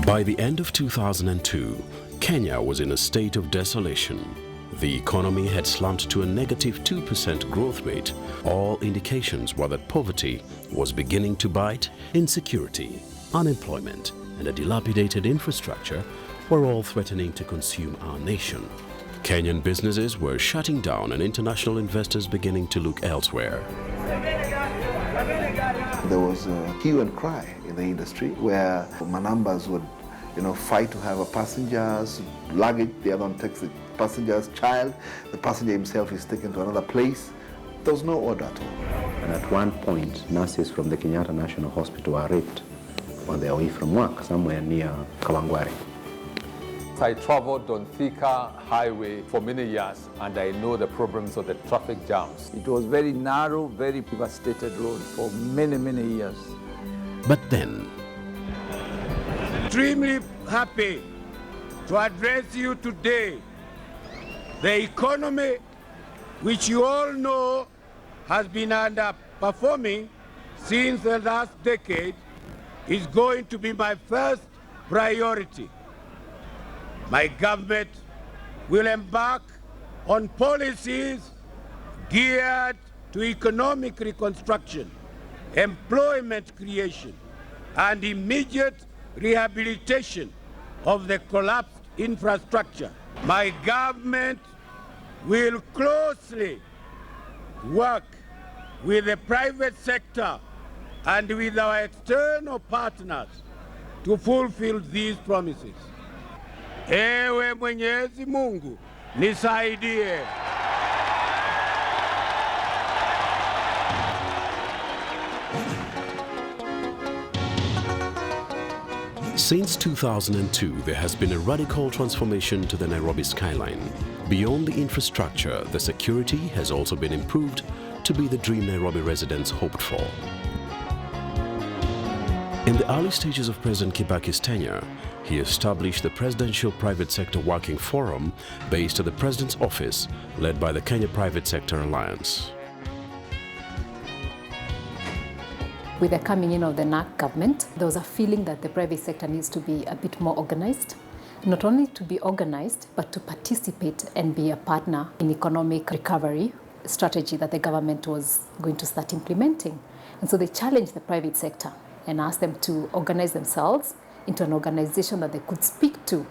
By the end of 2002, Kenya was in a state of desolation. The economy had slumped to a negative 2% growth rate. All indications were that poverty was beginning to bite. Insecurity, unemployment, and a dilapidated infrastructure were all threatening to consume our nation. Kenyan businesses were shutting down and international investors beginning to look elsewhere. There was a hue and cry in the industry where manambas would fight to have a passenger's luggage, the other one takes the passenger's child, the passenger himself is taken to another place. There was no order at all. And at one point, nurses from the Kenyatta National Hospital were raped on their way from work, somewhere near Kawangware. I traveled on Thika Highway for many years, and I know the problems of the traffic jams. It was very narrow, very devastated road for many, many years. But then, extremely happy to address you today. The economy, which you all know has been underperforming since the last decade, is going to be my first priority. My government will embark on policies geared to economic reconstruction, employment creation, and immediate rehabilitation of the collapsed infrastructure. My government will closely work with the private sector and with our external partners to fulfill these promises. Ewe Mwenyezi Mungu, nisaidie. Since 2002, there has been a radical transformation to the Nairobi skyline. Beyond the infrastructure, the security has also been improved to be the dream Nairobi residents hoped for. In the early stages of President Kibaki's tenure, he established the Presidential Private Sector Working Forum based at the President's office, led by the Kenya Private Sector Alliance. With the coming in of the NAC government, there was a feeling that the private sector needs to be a bit more organized. Not only to be organized, but to participate and be a partner in economic recovery strategy that the government was going to start implementing. And so they challenged the private sector and asked them to organize themselves into an organization that they could speak to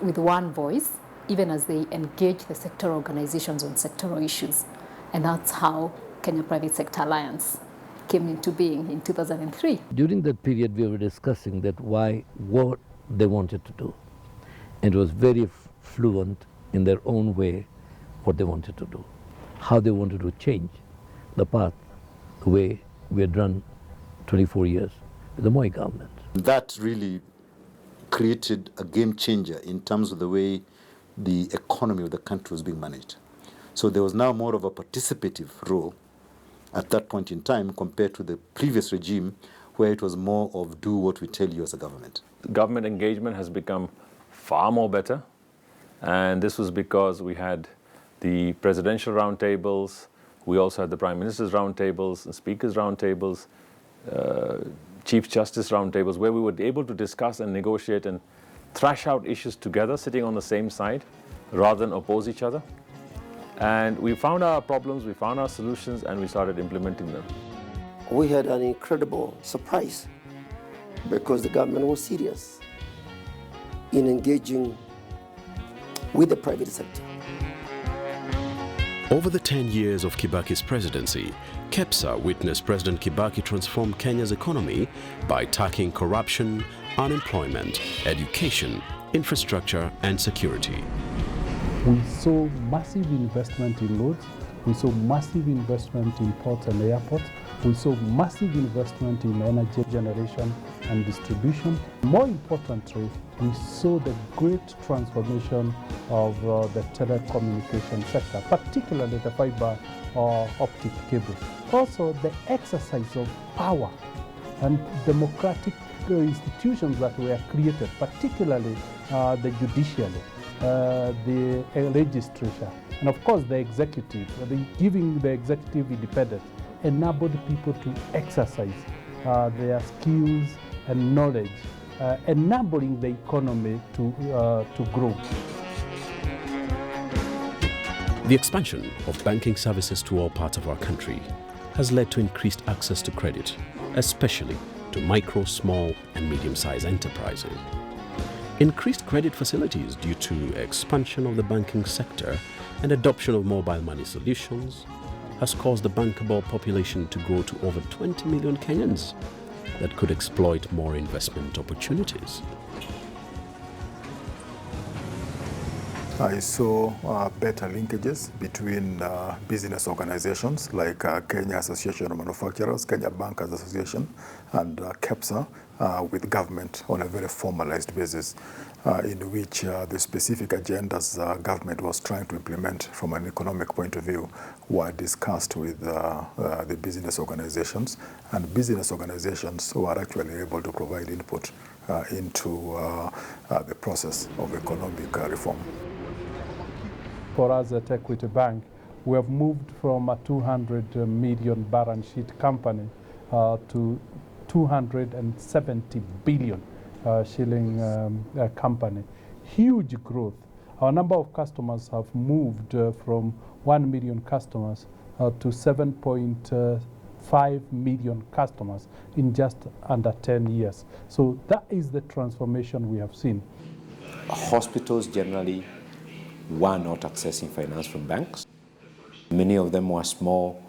with one voice, even as they engage the sector organizations on sectoral issues. And that's how Kenya Private Sector Alliance came into being in 2003. During that period, we were discussing what they wanted to do. And it was very fluent in their own way what they wanted to do, how they wanted to change the path, the way we had run 24 years with the Moi government. That really created a game changer in terms of the way the economy of the country was being managed. So there was now more of a participative role at that point in time compared to the previous regime, where it was more of do what we tell you as a government. Government engagement has become far more better, and this was because we had the presidential roundtables, we also had the Prime Minister's roundtables, the Speaker's roundtables, Chief Justice roundtables, where we were able to discuss and negotiate and thrash out issues together, sitting on the same side, rather than oppose each other. And we found our problems, we found our solutions, and we started implementing them. We had an incredible surprise because the government was serious in engaging with the private sector. Over the 10 years of Kibaki's presidency, KEPSA witnessed President Kibaki transform Kenya's economy by tackling corruption, unemployment, education, infrastructure, and security. We saw massive investment in roads, we saw massive investment in ports and airports, we saw massive investment in energy generation and distribution. More importantly, we saw the great transformation of the telecommunication sector, particularly the fiber optic cable. Also the exercise of power and democratic institutions that were created, particularly the judiciary, the legislature, and of course the executive. Giving the executive independence enabled people to exercise their skills and knowledge enabling the economy to grow. The expansion of banking services to all parts of our country has led to increased access to credit, especially to micro, small and medium-sized enterprises. Increased credit facilities due to expansion of the banking sector and adoption of mobile money solutions has caused the bankable population to grow to over 20 million Kenyans that could exploit more investment opportunities. I saw better linkages between business organizations like Kenya Association of Manufacturers, Kenya Bankers Association, and KEPSA with government on a very formalized basis, in which the specific agendas government was trying to implement from an economic point of view were discussed with the business organizations, and business organizations were actually able to provide input into the process of economic reform. For us at Equity Bank, we have moved from a 200 million balance sheet company to 270 billion shilling company. Huge growth. Our number of customers have moved from 1 million customers to 7.5 million customers in just under 10 years. So that is the transformation we have seen. Hospitals generally were not accessing finance from banks. Many of them were small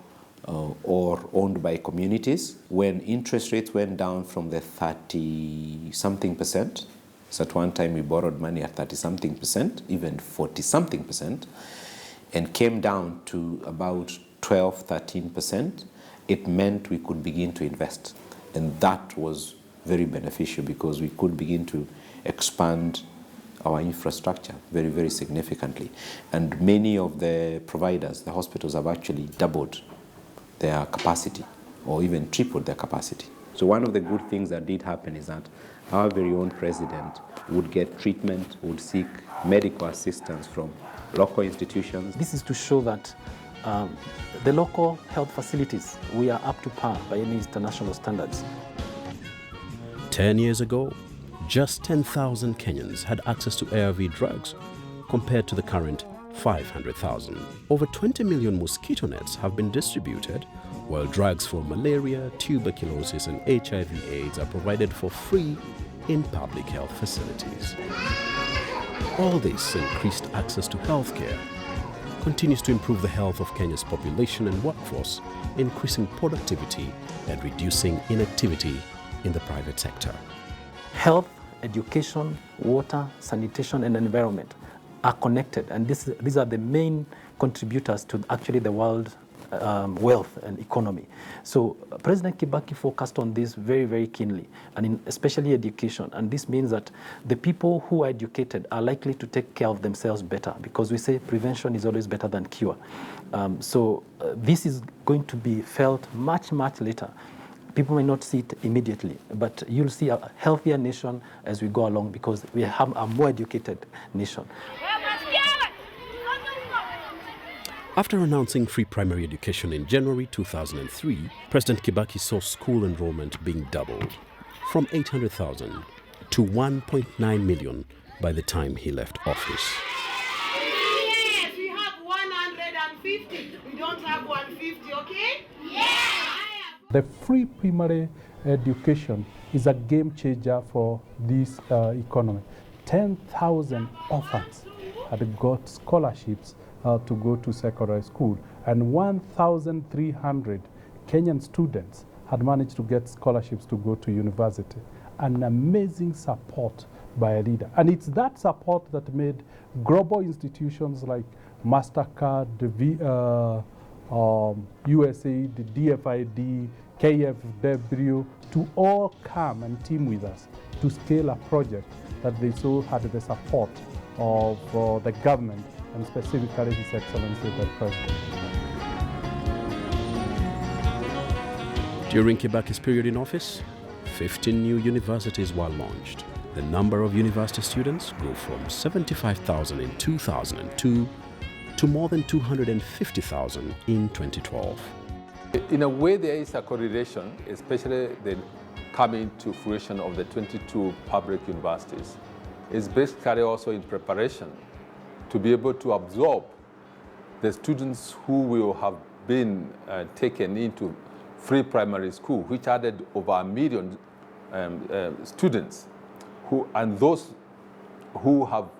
or owned by communities. When interest rates went down from the 30-something%, so at one time we borrowed money at 30-something%, even 40-something%, and came down to about 12-13%, it meant we could begin to invest. And that was very beneficial because we could begin to expand our infrastructure very, very significantly. And many of the providers, the hospitals, have actually doubled their capacity or even tripled their capacity. So one of the good things that did happen is that our very own president would get treatment, would seek medical assistance from local institutions. This is to show that the local health facilities, we are up to par by any international standards. 10 years ago, just 10,000 Kenyans had access to ARV drugs, compared to the current 500,000. Over 20 million mosquito nets have been distributed, while drugs for malaria, tuberculosis and HIV/AIDS are provided for free in public health facilities. All this increased access to healthcare continues to improve the health of Kenya's population and workforce, increasing productivity and reducing inactivity in the private sector. Health, education, water, sanitation, and environment are connected, and these are the main contributors to actually the world wealth and economy. So President Kibaki focused on this very, very keenly, and especially education. And this means that the people who are educated are likely to take care of themselves better, because we say prevention is always better than cure. This is going to be felt much, much later. People may not see it immediately, but you'll see a healthier nation as we go along, because we have a more educated nation. After announcing free primary education in January 2003, President Kibaki saw school enrollment being doubled, from 800,000 to 1.9 million by the time he left office. Yes, we have 150. We don't have 150, okay? Yeah! The free primary education is a game changer for this economy. 10,000 orphans had got scholarships to go to secondary school, and 1,300 Kenyan students had managed to get scholarships to go to university. An amazing support by a leader. And it's that support that made global institutions like MasterCard, USAID, DFID, KFW, to all come and team with us to scale a project that they so had the support of the government, and specifically His Excellency the President. During Kibaki's period in office, 15 new universities were launched. The number of university students grew from 75,000 in 2002 to more than 250,000 in 2012. In a way, there is a correlation, especially the coming to fruition of the 22 public universities is basically also in preparation to be able to absorb the students who will have been taken into free primary school, which added over 1 million students, and those who have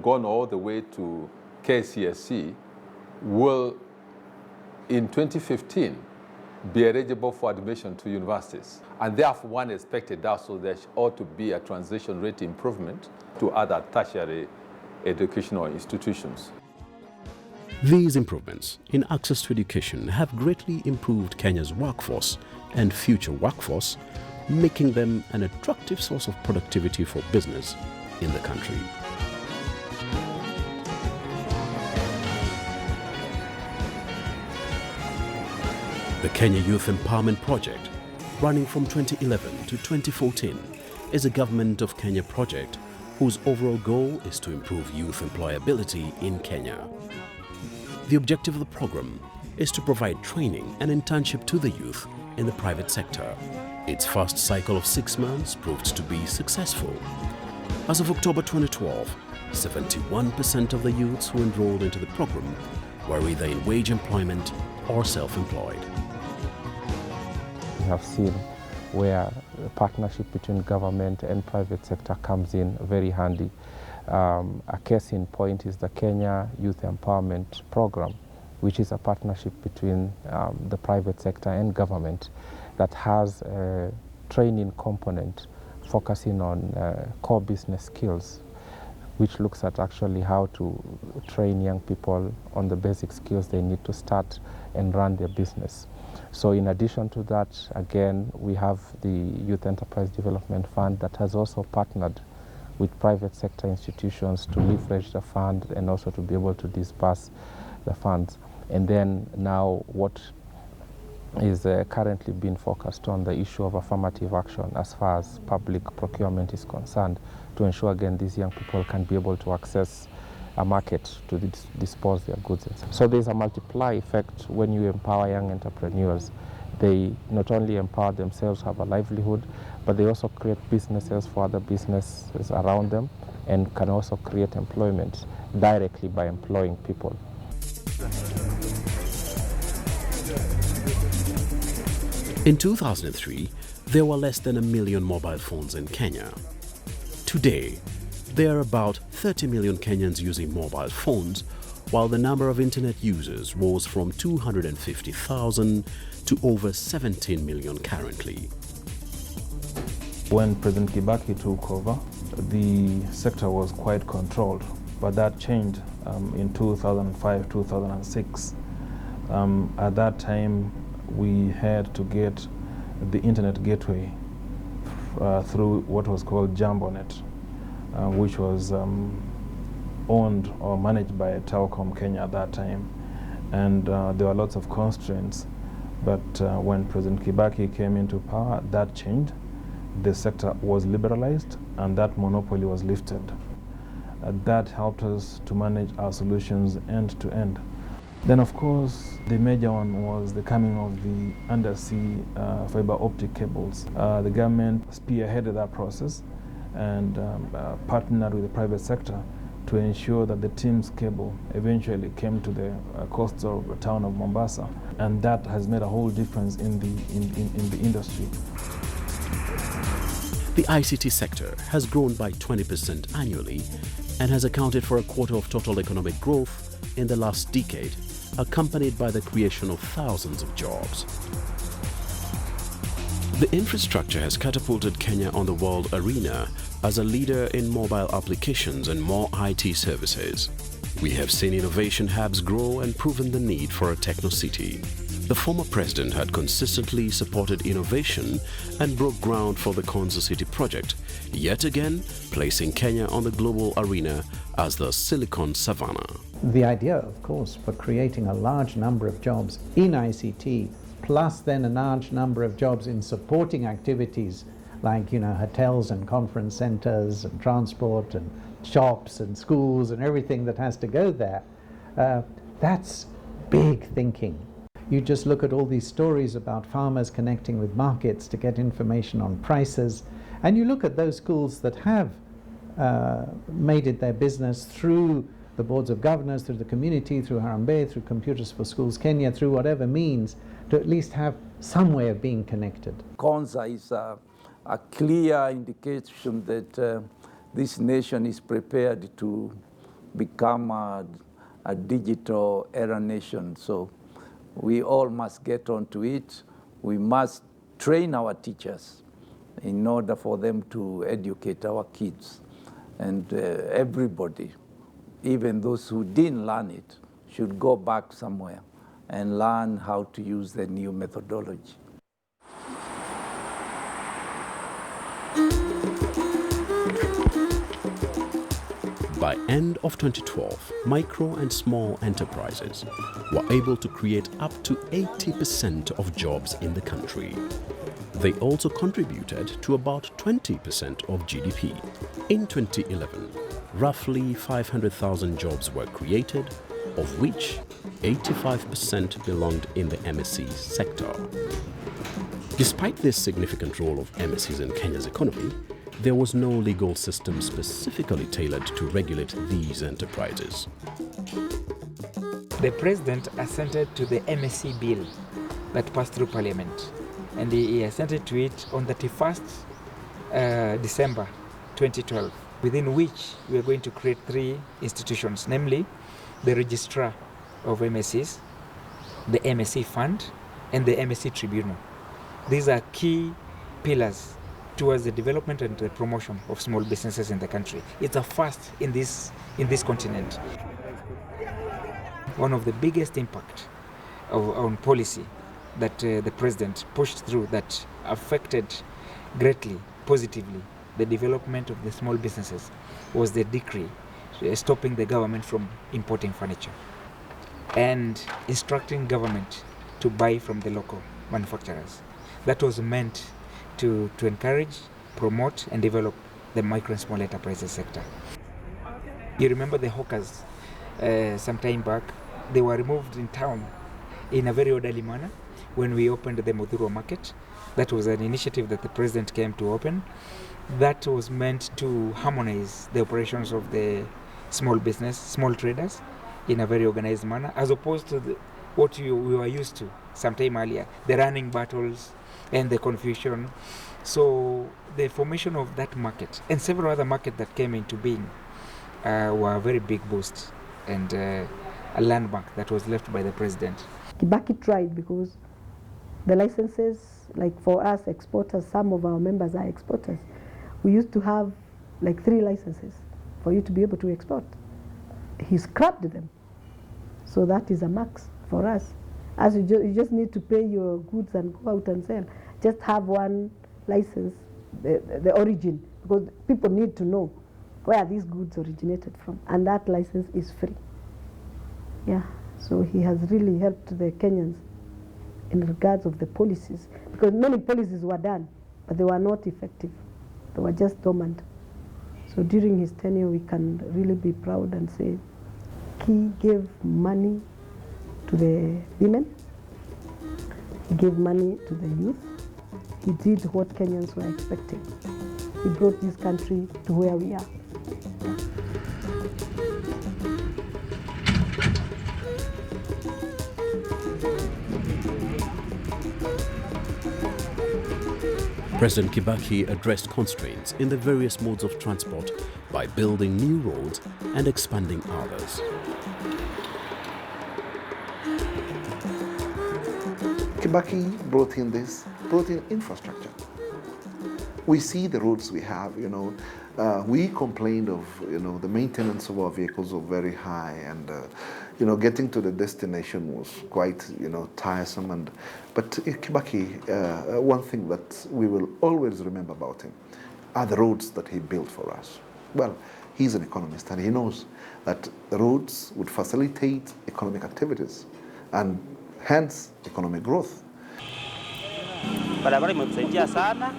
gone all the way to KCSE will, in 2015, be eligible for admission to universities. And therefore, one expected also there ought to be a transition rate improvement to other tertiary educational institutions. These improvements in access to education have greatly improved Kenya's workforce and future workforce, making them an attractive source of productivity for business in the country. The Kenya Youth Empowerment Project, running from 2011 to 2014, is a Government of Kenya project whose overall goal is to improve youth employability in Kenya. The objective of the program is to provide training and internship to the youth in the private sector. Its first cycle of 6 months proved to be successful. As of October 2012, 71% of the youths who enrolled into the program were either in wage employment or self-employed. We have seen where the partnership between government and private sector comes in very handy. A case in point is the Kenya Youth Empowerment Program, which is a partnership between the private sector and government that has a training component focusing on core business skills, which looks at actually how to train young people on the basic skills they need to start and run their business. So in addition to that, again, we have the Youth Enterprise Development Fund that has also partnered with private sector institutions to leverage the fund and also to be able to disburse the funds. And then now what is currently being focused on the issue of affirmative action as far as public procurement is concerned, to ensure again these young people can be able to access a market to dispose their goods. So there's a multiply effect when you empower young entrepreneurs. They not only empower themselves, have a livelihood, but they also create businesses for other businesses around them and can also create employment directly by employing people. In 2003, there were less than 1 million mobile phones in Kenya. Today, there are about 30 million Kenyans using mobile phones, while the number of internet users rose from 250,000 to over 17 million currently. When President Kibaki took over, the sector was quite controlled, but that changed in 2005, 2006. At that time, we had to get the internet gateway through what was called JumboNet, which was owned or managed by Telecom Kenya at that time. And there were lots of constraints. But when President Kibaki came into power, that changed. The sector was liberalized and that monopoly was lifted. That helped us to manage our solutions end to end. Then of course, the major one was the coming of the undersea fiber optic cables. The government spearheaded that process and partnered with the private sector to ensure that the Thames cable eventually came to the coastal town of Mombasa, and that has made a whole difference in the industry. The ICT sector has grown by 20% annually and has accounted for a quarter of total economic growth in the last decade, accompanied by the creation of thousands of jobs. The infrastructure has catapulted Kenya on the world arena as a leader in mobile applications and more IT services. We have seen innovation hubs grow and proven the need for a techno city. The former president had consistently supported innovation and broke ground for the Konza City project, yet again placing Kenya on the global arena as the Silicon Savannah. The idea, of course, for creating a large number of jobs in ICT, plus then a large number of jobs in supporting activities like, hotels and conference centers and transport and shops and schools and everything that has to go there, that's big thinking. You just look at all these stories about farmers connecting with markets to get information on prices, and you look at those schools that have made it their business through the boards of governors, through the community, through Harambee, through Computers for Schools Kenya, through whatever means, to at least have some way of being connected. KONSA is a clear indication that this nation is prepared to become a digital era nation. So we all must get onto it. We must train our teachers in order for them to educate our kids. And everybody, even those who didn't learn it, should go back somewhere and learn how to use the new methodology. By end of 2012, micro and small enterprises were able to create up to 80% of jobs in the country. They also contributed to about 20% of GDP. In 2011, roughly 500,000 jobs were created, of which 85% belonged in the MSC sector. Despite this significant role of MSCs in Kenya's economy, there was no legal system specifically tailored to regulate these enterprises. The President assented to the MSC bill that passed through Parliament, and he assented to it on the 31st December 2012, within which we are going to create 3 institutions, namely the Registrar of MSCs, the MSC Fund, and the MSC Tribunal. These are key pillars towards the development and the promotion of small businesses in the country. It's a first in this continent. One of the biggest impact on policy that the President pushed through that affected greatly, positively, the development of the small businesses was the decree stopping the government from importing furniture and instructing government to buy from the local manufacturers. That was meant to encourage, promote, and develop the micro and small enterprises sector. You remember the hawkers some time back, they were removed in town in a very orderly manner when we opened the Mudhurwa market. That was an initiative that the President came to open. That was meant to harmonize the operations of the small business, small traders in a very organized manner, as opposed to what we were used to some time earlier, the running battles and the confusion. So the formation of that market and several other markets that came into being were a very big boost and a landmark that was left by the President. Kibaki tried, because the licenses, like for us exporters, some of our members are exporters. We used to have like 3 licenses for you to be able to export. He scrapped them. So that is a max for us. As you just need to pay your goods and go out and sell. Just have one license, the origin, because people need to know where these goods originated from. And that license is free. Yeah, so he has really helped the Kenyans in regards of the policies, because many policies were done, but they were not effective. They were just dormant. So during his tenure, we can really be proud and say he gave money to the women, he gave money to the youth, he did what Kenyans were expecting. He brought this country to where we are. President Kibaki addressed constraints in the various modes of transport by building new roads and expanding others. Kibaki brought in infrastructure. We see the roads we have, we complained of, the maintenance of our vehicles was very high, and, getting to the destination was quite, tiresome. But Kibaki, one thing that we will always remember about him are the roads that he built for us. Well, he's an economist, and he knows that the roads would facilitate economic activities and hence economic growth. Barabara imetusaidia sana.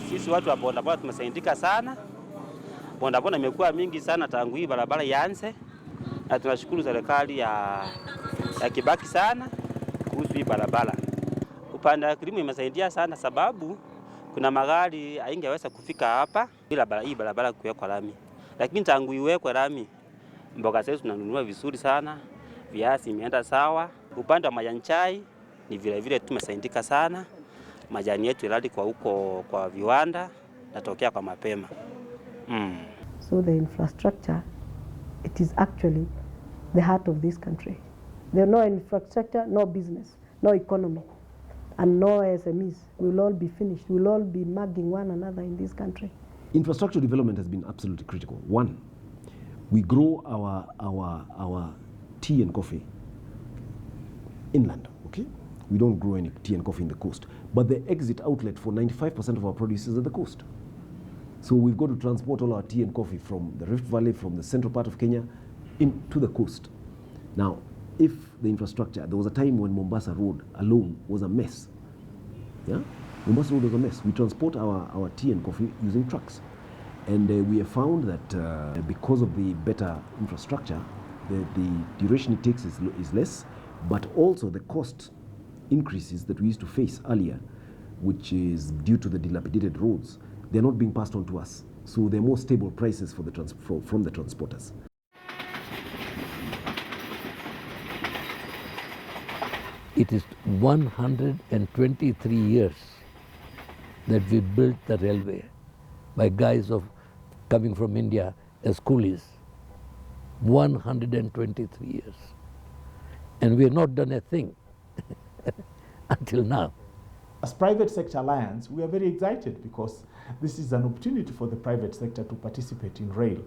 Sisi watu wa bodaboda tumesaidika sana. Bodaboda imekuwa mingi sana tangu hii barabara ianze. Na tunashukuru serikali ya Kibaki sana kuhusu hii barabara. Upande wa kilimo imesaidia sana, sababu kuna magari haingeweza kufika hapa bila hii barabara kuwekwa lami, lakini tangu iwekwe lami mboga zetu tunanunua vizuri sana, viazi imeenda sawa. Upande wa majani chai ni vile tumesaidika sana, majani yetu iradi kwa huko kwa viwanda natokea kwa mapema. So the infrastructure, it is actually the heart of this country. There no infrastructure, no business, no economy, and no SMEs. We'll all be finished. We'll all be mugging one another in this country. Infrastructure development has been absolutely critical. One, we grow our tea and coffee inland, okay? We don't grow any tea and coffee in the coast. But the exit outlet for 95% of our produce is at the coast. So we've got to transport all our tea and coffee from the Rift Valley, from the central part of Kenya, into the coast. Now, if the infrastructure, there was a time when Mombasa Road alone was a mess. Yeah? Mombasa Road was a mess. We transport our tea and coffee using trucks. And we have found that because of the better infrastructure, the duration it takes is less, but also the cost increases that we used to face earlier, which is due to the dilapidated roads, they're not being passed on to us. So they're more stable prices for from the transporters. It is 123 years that we built the railway by guys coming from India as coolies. 123 years. And we have not done a thing until now. As Private Sector Alliance, we are very excited because this is an opportunity for the private sector to participate in rail.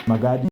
Magadi